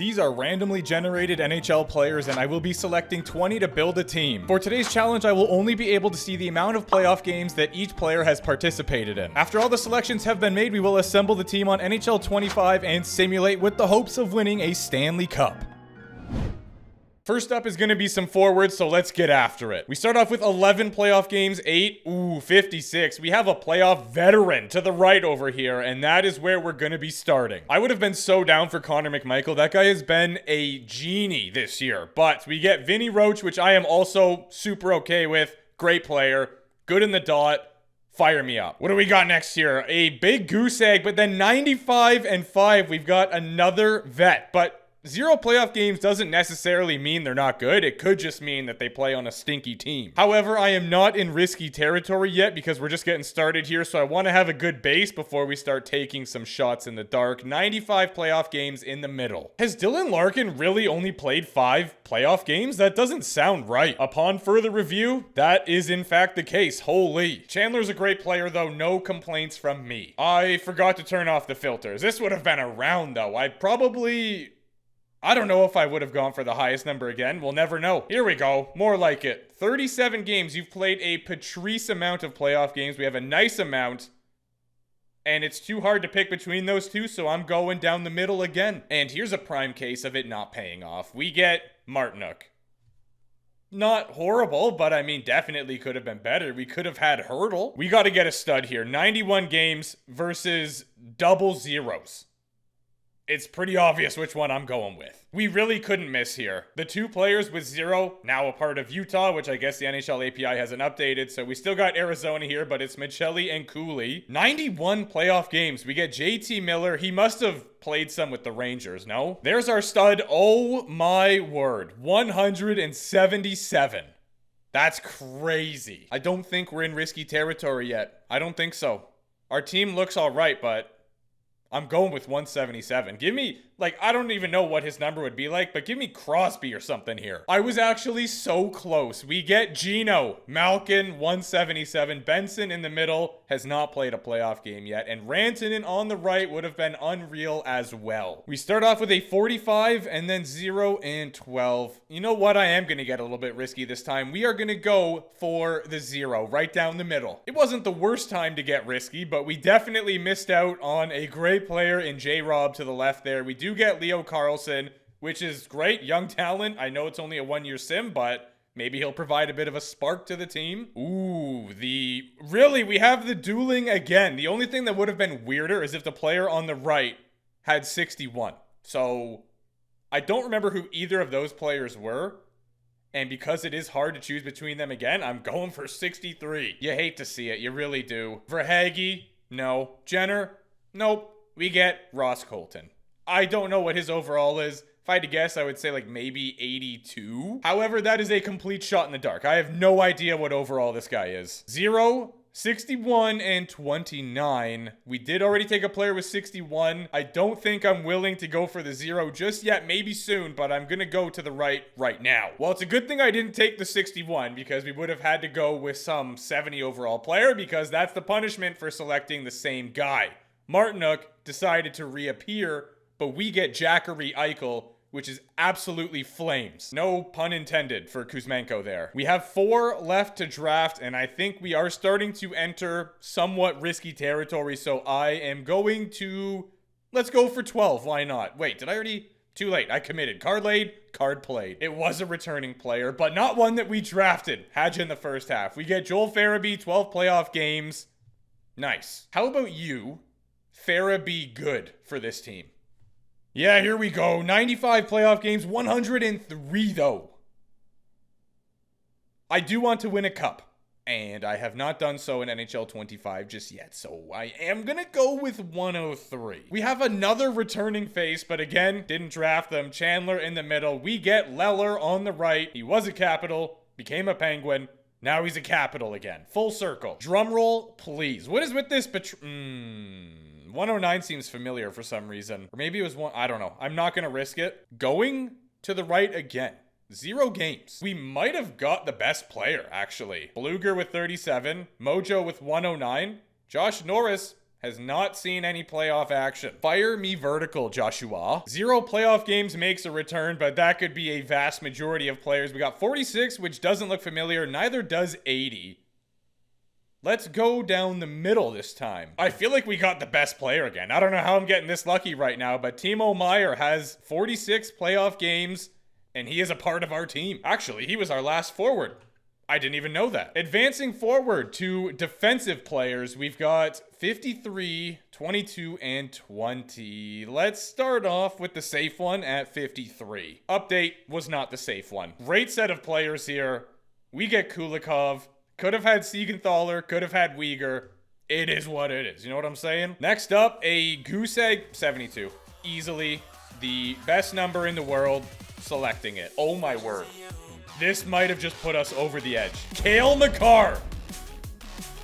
These are randomly generated NHL players, and I will be selecting 20 to build a team. For today's challenge, I will only be able to see the amount of playoff games that each player has participated in. After all the selections have been made, we will assemble the team on NHL 25 and simulate with the hopes of winning a Stanley Cup. First up is going to be some forwards, so let's get after it. We start off with 11 playoff games, 56. We have a playoff veteran to the right over here, and that is where we're going to be starting. I would have been so down for Connor McMichael. That guy has been a genie this year, but we get Vinny Roach, which I am also super okay with. Great player, good in the dot. Fire me up. What do we got next here? A big goose egg, but then 95 and 5, we've got another vet, but 0 playoff games doesn't necessarily mean they're not good. It could just mean that they play on a stinky team. However, I am not in risky territory yet because we're just getting started here, so I want to have a good base before we start taking some shots in the dark. 95 playoff games in the middle. Has Dylan Larkin really only played 5 playoff games? That doesn't sound right. Upon further review, that is in fact the case. Holy. Chandler's a great player though. No complaints from me. I forgot to turn off the filters. This would have been a round though. I don't know if I would have gone for the highest number again. We'll never know. Here we go. More like it. 37 games. You've played a Patrice amount of playoff games. We have a nice amount. And it's too hard to pick between those two, so I'm going down the middle again. And here's a prime case of it not paying off. We get Martinook. Not horrible, but I mean, definitely could have been better. We could have had Hurdle. We got to get a stud here. 91 games versus double zeros. It's pretty obvious which one I'm going with. We really couldn't miss here. The 2 players with 0, now a part of Utah, which I guess the NHL API hasn't updated, so we still got Arizona here, but it's Michelli and Cooley. 91 playoff games. We get JT Miller. He must have played some with the Rangers, no? There's our stud. Oh my word. 177. That's crazy. I don't think we're in risky territory yet. I don't think so. Our team looks all right, but I'm going with 177. Give me, I don't even know what his number would be like, but give me Crosby or something here. I was actually so close. We get Gino, Malkin, 177. Benson in the middle has not played a playoff game yet, and Rantanen on the right would have been unreal as well. We start off with a 45 and then 0 and 12. You know what? I am going to get a little bit risky this time. We are going to go for the 0 right down the middle. It wasn't the worst time to get risky, but we definitely missed out on a great player in J-Rob to the left there. We do get Leo Carlsson, which is great. Young talent. I know it's only a 1-year sim, but maybe he'll provide a bit of a spark to the team. Ooh, we have the dueling again. The only thing that would have been weirder is if the player on the right had 61. So I don't remember who either of those players were. And because it is hard to choose between them again, I'm going for 63. You hate to see it. You really do. Verhaeghe? No. Jenner? Nope. We get Ross Colton. I don't know what his overall is. If I had to guess, I would say maybe 82. However, that is a complete shot in the dark. I have no idea what overall this guy is. 0, 61, and 29. We did already take a player with 61. I don't think I'm willing to go for the 0 just yet. Maybe soon, but I'm going to go to the right now. Well, it's a good thing I didn't take the 61 because we would have had to go with some 70 overall player because that's the punishment for selecting the same guy. Martinook decided to reappear, but we get Jackery Eichel, which is absolutely flames. No pun intended for Kuzmenko there. We have 4 left to draft, and I think we are starting to enter somewhat risky territory, so I am going to... Let's go for 12. Why not? Wait, did I already... Too late. I committed. Card laid, card played. It was a returning player, but not one that we drafted. Hadja in the first half. We get Joel Farabee, 12 playoff games. Nice. How about you? Farabee good for this team. Yeah, here we go. 95 playoff games, 103 though. I do want to win a cup, and I have not done so in NHL 25 just yet, so I am going to go with 103. We have another returning face, but again, didn't draft them. Chandler in the middle. We get Leller on the right. He was a Capital, became a Penguin. Now he's a Capital again. Full circle. Drum roll, please. What is with this 109 seems familiar for some reason. Or maybe it was I don't know. I'm not going to risk it. Going to the right again. 0 games. We might have got the best player, actually. Bluger with 37. Mojo with 109. Josh Norris Has not seen any playoff action. Fire me vertical, Joshua. 0 playoff games makes a return, but that could be a vast majority of players. We got 46, which doesn't look familiar. Neither does 80. Let's go down the middle this time. I feel like we got the best player again. I don't know how I'm getting this lucky right now, but Timo Meier has 46 playoff games, and he is a part of our team. Actually, he was our last forward. I didn't even know that. Advancing forward to defensive players, we've got 53, 22, and 20. Let's start off with the safe one at 53. Update was not the safe one. Great set of players here. We get Kulikov. Could have had Siegenthaler, could have had Uyghur. It is what it is. You know what I'm saying? Next up, a goose egg, 72. Easily the best number in the world. Selecting it. Oh my word. This might have just put us over the edge. Cale Makar.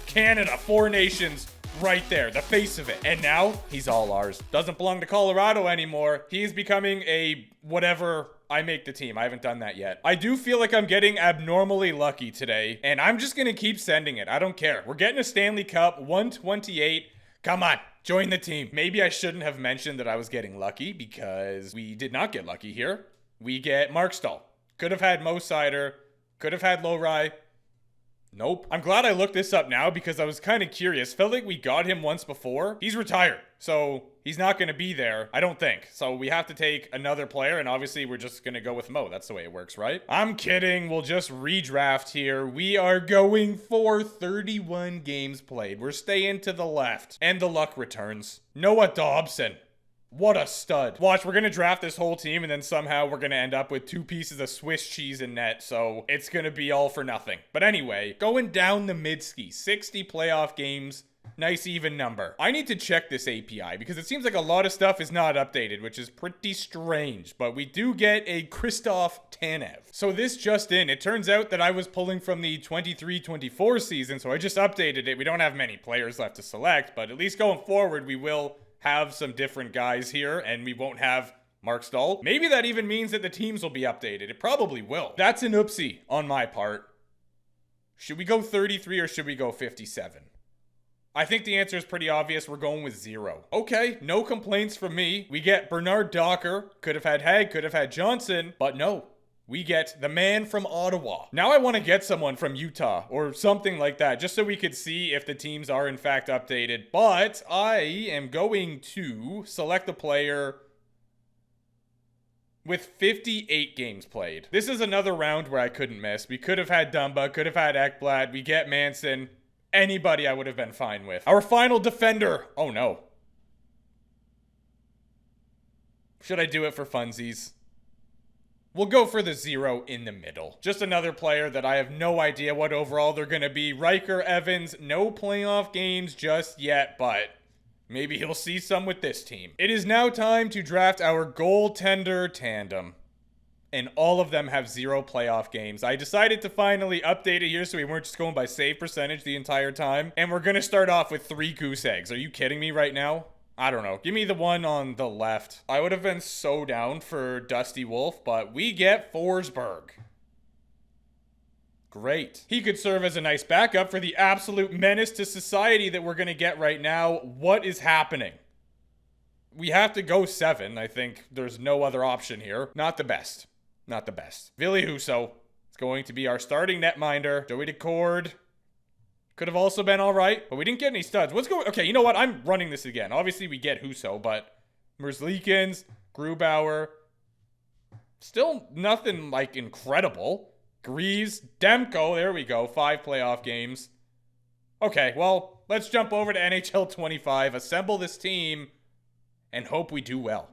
Canada, 4 nations, right there. The face of it. And now, he's all ours. Doesn't belong to Colorado anymore. He is becoming a whatever... I make the team. I haven't done that yet. I do feel like I'm getting abnormally lucky today, and I'm just gonna keep sending it. I don't care. We're getting a Stanley Cup, 128. Come on, join the team. Maybe I shouldn't have mentioned that I was getting lucky because we did not get lucky here. We get Mark Stahl. Could have had Mo Seider. Could have had Lohrei. Nope. I'm glad I looked this up now because I was kind of curious. Felt like we got him once before. He's retired, so he's not going to be there, I don't think. So we have to take another player, and obviously we're just going to go with Mo. That's the way it works, right? I'm kidding. We'll just redraft here. We are going for 31 games played. We're staying to the left. And the luck returns. Noah Dobson. What a stud. Watch, we're going to draft this whole team, and then somehow we're going to end up with 2 pieces of Swiss cheese in net, so it's going to be all for nothing. But anyway, going down the mid-ski, 60 playoff games, nice even number. I need to check this API, because it seems like a lot of stuff is not updated, which is pretty strange, but we do get a Christoph Tanev. So this just in, it turns out that I was pulling from the 23-24 season, so I just updated it. We don't have many players left to select, but at least going forward, we will have some different guys here, and we won't have Mark Stahl. Maybe that even means that the teams will be updated. It probably will. That's an oopsie on my part. Should we go 33 or should we go 57? I think the answer is pretty obvious. We're going with 0. Okay, no complaints from me. We get Bernard Docker. Could have had Haig, could have had Johnson, but no. We get the man from Ottawa. Now I want to get someone from Utah or something like that, just so we could see if the teams are in fact updated. But I am going to select a player with 58 games played. This is another round where I couldn't miss. We could have had Dumba, could have had Ekblad. We get Manson. Anybody I would have been fine with. Our final defender. Oh no. Should I do it for funsies? We'll go for the 0 in the middle. Just another player that I have no idea what overall they're going to be. Riker Evans, no playoff games just yet, but maybe he'll see some with this team. It is now time to draft our goaltender tandem. And all of them have 0 playoff games. I decided to finally update it here so we weren't just going by save percentage the entire time. And we're going to start off with 3 goose eggs. Are you kidding me right now? I don't know. Give me the one on the left. I would have been so down for Dusty Wolf, but we get Forsberg. Great. He could serve as a nice backup for the absolute menace to society that we're going to get right now. What is happening? We have to go 7. I think there's no other option here. Not the best. Not the best. Ville Husso is going to be our starting netminder. Joey Decord could have also been all right, but we didn't get any studs. What's going... Okay, you know what? I'm running this again. Obviously, we get Husso, but Merzlikins, Grubauer, still nothing, like, incredible. Greaves, Demko, there we go. 5 playoff games. Okay, well, let's jump over to NHL 25, assemble this team, and hope we do well.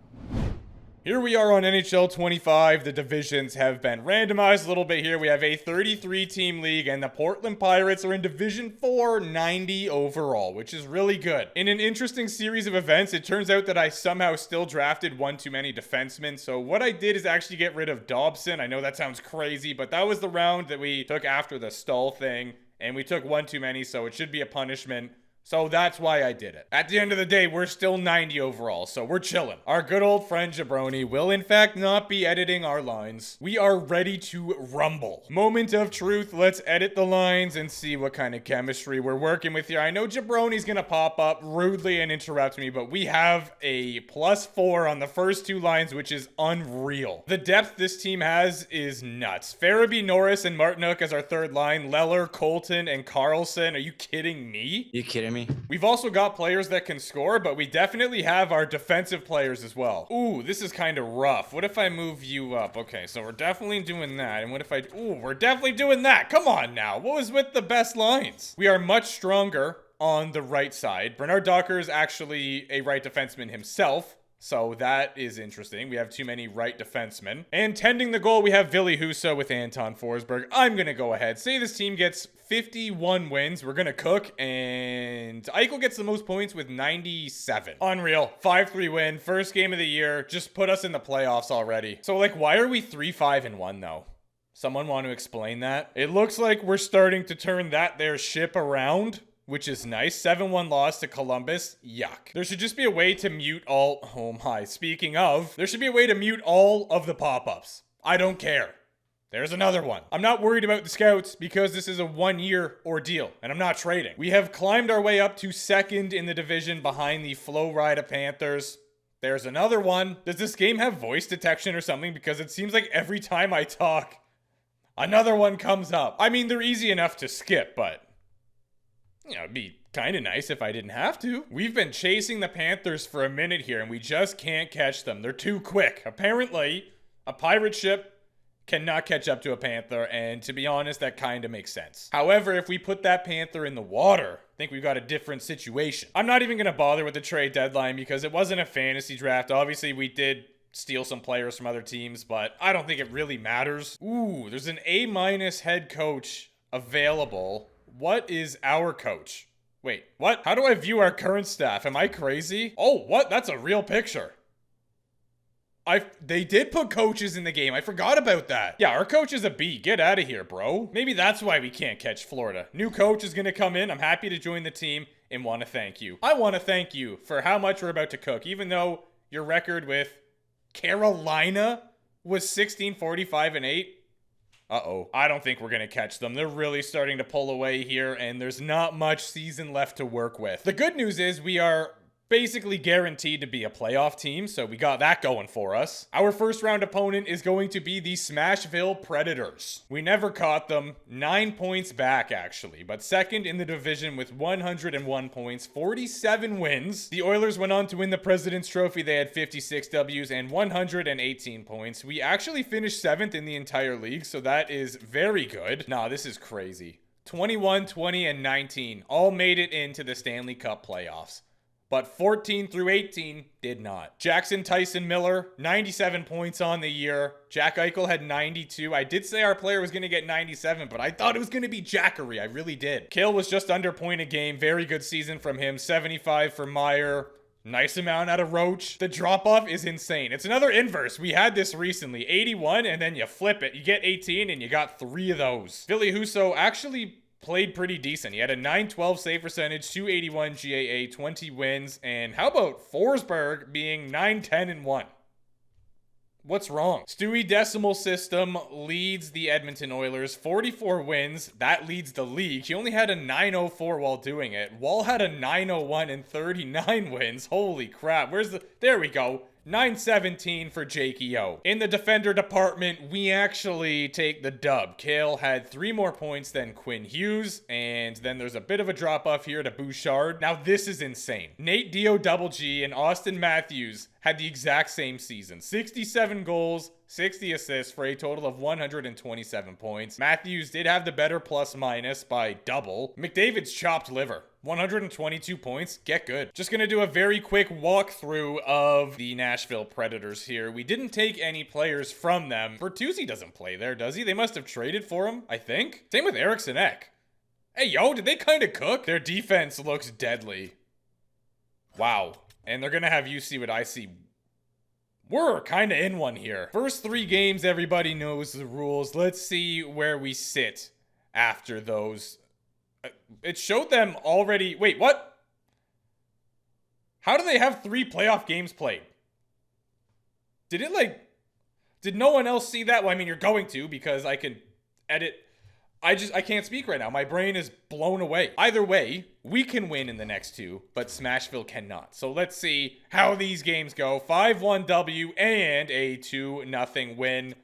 Here we are on NHL 25. The divisions have been randomized a little bit here. We have a 33-team league, and the Portland Pirates are in Division 4, 90 overall, which is really good. In an interesting series of events, it turns out that I somehow still drafted one too many defensemen. So what I did is actually get rid of Dobson. I know that sounds crazy, but that was the round that we took after the Stahl thing, and we took one too many, so it should be a punishment. So that's why I did it. At the end of the day, we're still 90 overall, so we're chilling. Our good old friend Jabroni will in fact not be editing our lines. We are ready to rumble. Moment of truth, let's edit the lines and see what kind of chemistry we're working with here. I know Jabroni's gonna pop up rudely and interrupt me, but we have a +4 on the first 2 lines, which is unreal. The depth this team has is nuts. Farabee, Norris, and Martinook as our 3rd line. Leller, Colton, and Carlson. Are you kidding me? You kidding me? We've also got players that can score, but we definitely have our defensive players as well. Ooh, this is kind of rough. What if I move you up? Okay, so we're definitely doing that. And what if I... Ooh, we're definitely doing that. Come on now. What was with the best lines? We are much stronger on the right side. Bernard Docker is actually a right defenseman himself. So that is interesting. We have too many right defensemen. And tending the goal, we have Ville Husso with Anton Forsberg. I'm going to go ahead. Say this team gets 51 wins. We're going to cook. And Eichel gets the most points with 97. Unreal. 5-3 win. First game of the year. Just put us in the playoffs already. So, like, why are we 3-5-1, though? Someone want to explain that? It looks like we're starting to turn that there ship around, which is nice. 7-1 loss to Columbus. Yuck. There should just be a way to mute all... Oh my. Speaking of, there should be a way to mute all of the pop-ups. I don't care. There's another one. I'm not worried about the scouts because this is a 1-year ordeal and I'm not trading. We have climbed our way up to 2nd in the division behind the Florida Panthers. There's another one. Does this game have voice detection or something? Because it seems like every time I talk, another one comes up. I mean, they're easy enough to skip, but... you know, it'd be kind of nice if I didn't have to. We've been chasing the Panthers for a minute here, and we just can't catch them. They're too quick. Apparently, a pirate ship cannot catch up to a panther, and to be honest, that kind of makes sense. However, if we put that panther in the water, I think we've got a different situation. I'm not even going to bother with the trade deadline because it wasn't a fantasy draft. Obviously, we did steal some players from other teams, but I don't think it really matters. Ooh, there's an A- head coach available. What is our coach? Wait, what? How do I view our current staff? Am I crazy? Oh, what? That's a real picture. They did put coaches in the game. I forgot about that. Yeah, our coach is a B. Get out of here, bro. Maybe that's why we can't catch Florida. New coach is going to come in. I'm happy to join the team and want to thank you. I want to thank you for how much we're about to cook, even though your record with Carolina was 16-45-8. Uh-oh. I don't think we're going to catch them. They're really starting to pull away here, and there's not much season left to work with. The good news is we are basically guaranteed to be a playoff team, so we got that going for us. Our first round opponent is going to be the Smashville Predators. We never caught them. 9 points back, actually, but 2nd in the division with 101 points, 47 wins. The Oilers went on to win the President's Trophy. They had 56 Ws and 118 points. We actually finished 7th in the entire league, so that is very good. Nah, this is crazy. 21, 20, and 19 all made it into the Stanley Cup playoffs. But 14 through 18 did not. Jackson Tyson Miller, 97 points on the year. Jack Eichel had 92. I did say our player was going to get 97, but I thought it was going to be Jackery. I really did. Kill was just under point a game. Very good season from him. 75 for Meyer. Nice amount out of Roach. The drop-off is insane. It's another inverse. We had this recently. 81, and then you flip it. You get 18, and you got 3 of those. Ville Husso actually played pretty decent. He had a 912 save percentage, 281 GAA, 20 wins, and how about Forsberg being 9-10-1? What's wrong? Stewie Decimal System leads the Edmonton Oilers, 44 wins. That leads the league. He only had a 904 while doing it. Wall had a 901 and 39 wins. Holy crap. There we go. 917 for Jakey O. In the defender department, we actually take the dub. Kale had 3 more points than Quinn Hughes, and then there's a bit of a drop-off here to Bouchard. Now, this is insane. Nate D.O.G. and Austin Matthews had the exact same season. 67 goals, 60 assists for a total of 127 points. Matthews did have the better plus-minus by double. McDavid's chopped liver. 122 points. Get good. Just gonna do a very quick walkthrough of the Nashville Predators here. We didn't take any players from them. Bertuzzi doesn't play there, does he? They must have traded for him, I think. Same with Eriksson Ek. Hey, yo, did they kind of cook? Their defense looks deadly. Wow. And they're gonna have you see what I see. We're kind of in one here. First 3 games, everybody knows the rules. Let's see where we sit after those. It showed them already. Wait, what? How do they have 3 playoff games played? Did no one else see that? Well, I mean, you're going to, because I can edit. I can't speak right now. My brain is blown away. Either way, we can win in the next 2, but Smashville cannot. So let's see how these games go. 5-1 W and a 2-0 win.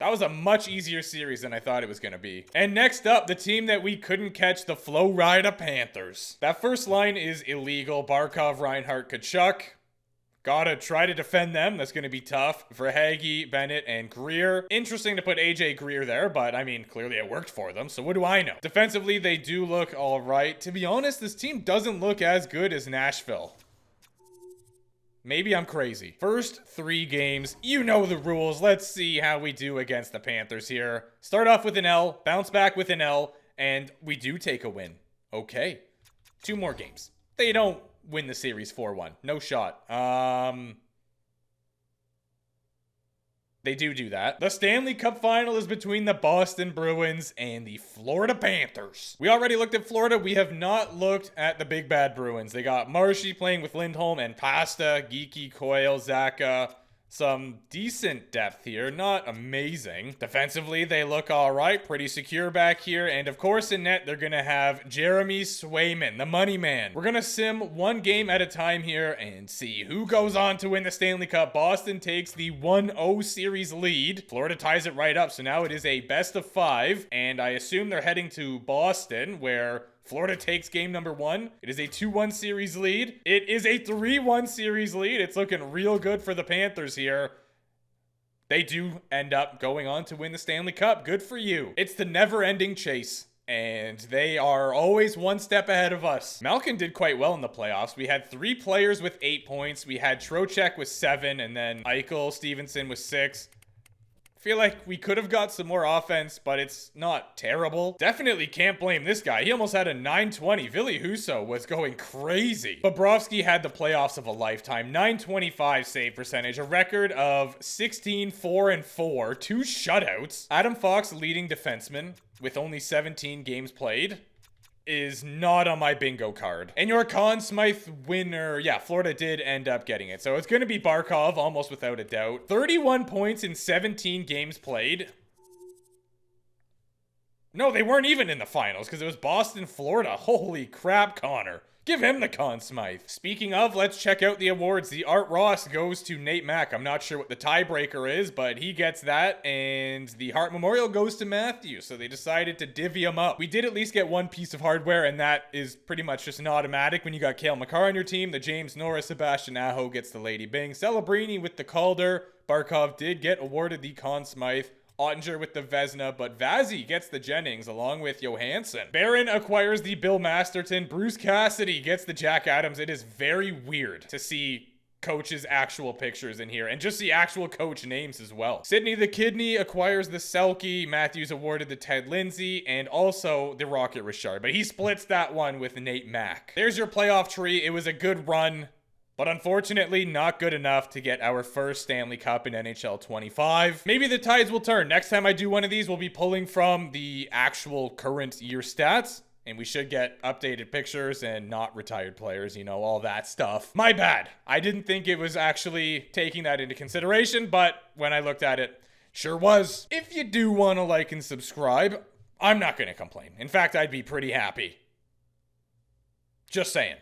That was a much easier series than I thought it was going to be. And next up, the team that we couldn't catch, the Florida Panthers. That first line is illegal. Barkov, Reinhart, Tkachuk. Gotta try to defend them. That's going to be tough for Hagee, Bennett, and Greer. Interesting to put AJ Greer there, but I mean, clearly it worked for them, so what do I know? Defensively, they do look all right. To be honest, this team doesn't look as good as Nashville. Maybe I'm crazy. First 3 games, you know the rules. Let's see how we do against the Panthers here. Start off with an L, bounce back with an L, and we do take a win. Okay. 2 more games. They don't win the series 4-1. No shot. They do that. The Stanley Cup final is between the Boston Bruins and the Florida Panthers. We already looked at Florida. We have not looked at the big bad Bruins. They got Marshy playing with Lindholm and Pasta, Geeky, Coyle, Zaka. Some decent depth here, not amazing. Defensively, they look all right, pretty secure back here. And of course, in net, they're going to have Jeremy Swayman, the money man. We're going to sim 1 game at a time here and see who goes on to win the Stanley Cup. Boston takes the 1-0 series lead. Florida ties it right up, so now it is a best of 5. And I assume they're heading to Boston, where Florida takes game number 1. It is a 2-1 series lead. It is a 3-1 series lead. It's looking real good for the Panthers here. They do end up going on to win the Stanley Cup. Good for you. It's the never-ending chase, and they are always 1 step ahead of us. Malkin did quite well in the playoffs. We had 3 players with 8 points. We had Trocheck with 7, and then Eichel, Stevenson with 6. I feel like we could have got some more offense, but it's not terrible. Definitely can't blame this guy. He almost had a 920. Ville Husso was going crazy. Bobrovsky had the playoffs of a lifetime. 925 save percentage, a record of 16, 4, and 4, 2 shutouts. Adam Fox, leading defenseman with only 17 games played, is not on my bingo card. And your Conn Smythe winner, yeah, Florida did end up getting it. So it's going to be Barkov, almost without a doubt. 31 points in 17 games played. No, they weren't even in the finals because it was Boston, Florida. Holy crap, Connor. Give him the Conn Smythe. Speaking of, let's check out the awards. The Art Ross goes to Nate Mack. I'm not sure what the tiebreaker is, but he gets that. And the Hart Memorial goes to Matthew. So they decided to divvy him up. We did at least get 1 piece of hardware, and that is pretty much just an automatic when you got Cale Makar on your team. The James Norris, Sebastian Aho gets the Lady Bing. Celebrini with the Calder. Barkov did get awarded the Conn Smythe. Ottinger with the Vezina, but Vazzy gets the Jennings along with Johansson. Barron acquires the Bill Masterton. Bruce Cassidy gets the Jack Adams. It is very weird to see coaches' actual pictures in here and just the actual coach names as well. Sidney the Kidney acquires the Selke. Matthews awarded the Ted Lindsay and also the Rocket Richard, but he splits that one with Nate Mack. There's your playoff tree. It was a good run, but unfortunately not good enough to get our first Stanley Cup in NHL 25. Maybe the tides will turn. Next time I do one of these, we'll be pulling from the actual current year stats, and we should get updated pictures and not retired players, you know, all that stuff. My bad. I didn't think it was actually taking that into consideration, but when I looked at it, sure was. If you do want to like and subscribe, I'm not going to complain. In fact, I'd be pretty happy. Just saying.